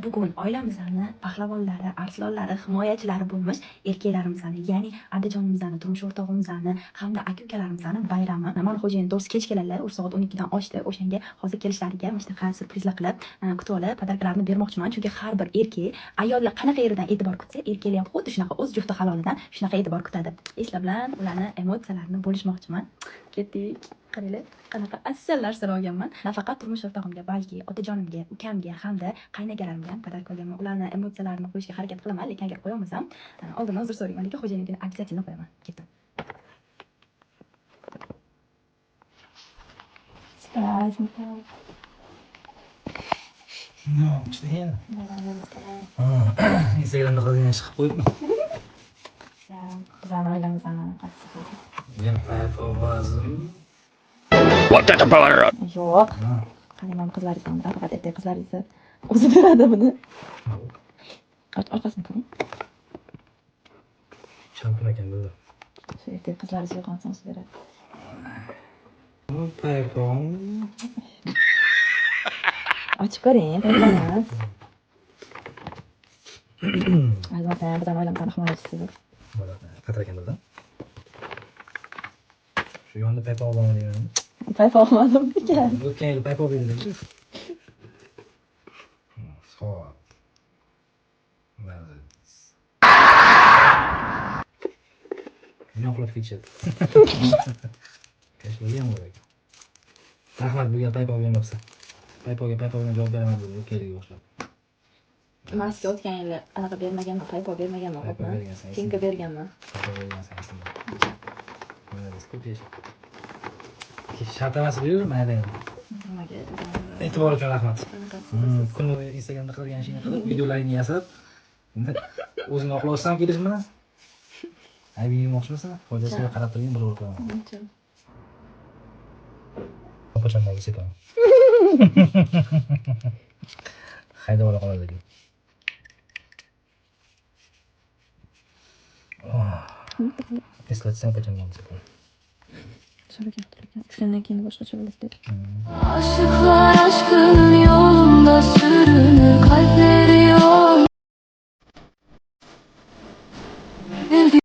bugun oilamizni pahlavonlari, arslonlari, himoyachilari bo'lmish erkaklarimizni, ya'ni adajonimizni, turmush o'rtog'imizni hamda aka-ukalarimizni bayrami. Mana xo'jayin do'st kech keladilar, soat 12 dan oshdi. O'shanga hozir kelishlariga mishtaqa syurprizlar qilib, kutib olib, podarkalarni bermoqchiman. Chunki har bir erkak ayollar qanaqa yeridan e'tibor kutsa, erkaklar ham xuddi shunaqa o'z jufti halolidan shunaqa e'tibor kutadi. Sizlar bilan ularni emotsiyalarini bo'lishmoqchiman. Ketdik. Qaranglar, qanaqa asal narsalar olganman. Nafaqat turmush o'rtog'imga, balki otajonimga, ukamga hamda qaynagalarimga ham podarka olganman. Ularni emotsiyalarini qo'yishga harakat qilaman, lekin agar qo'ya olmasam, oldin uzr so'rayman, lekin xo'jayinlikni обязательно qo'yaman. Ketdim. No, işte yani. Instagram'da qolgan ish qilib qo'yibman. Bizlarni oilamizdan Men ovozim. What the power? yo'q. Qarayman, qizlaringiz ham faqat erkak qizlaringiz o'zi beradi buni. Orqasini ko'ring. Shampun ekan bu. Shu erkak qizlaringiz yo'qolsa o'zi beradi. Paypon. Ochib ko'ring, payponni. Albatta, bizlarni oilamizdan himoyachisiz. Qatr ekan bizda. Shu yonda paypon olaman degan. Paypon olmadim ekan. O'tgan yil paypon berdim. Xo'p. Yo'qlab ketishadi. Kashlarga ham kerak. Rahmat, bu gal paypon bermabsa. Payponga javob beraman deb kerak o'xshab. Men sizga o'tgan yili anaqa bermaganman, paypon bermaganman, Paypon bergansan. Tinka berganman. Paypon bergansan. Mana ko'p yashab. Shart emas bu, mayli. Nimaga? E'tibor uchun rahmat. Kuni Instagramda qilgan ishingni qilib, videolaringni yasab, o'zingni oqlovsan kelishmi? Aybi yemoqchimisan? Foydasiga qarab turgin, bir o'rtaman. Opachandagi sepan. Hayda ola qoladi lekin. Eslatsam opachandagi sepan. Şöyle getirdim. Üçünden kendi boşluğa çevirdik. Aşıklar aşkın yolunda sürünür kalpleri.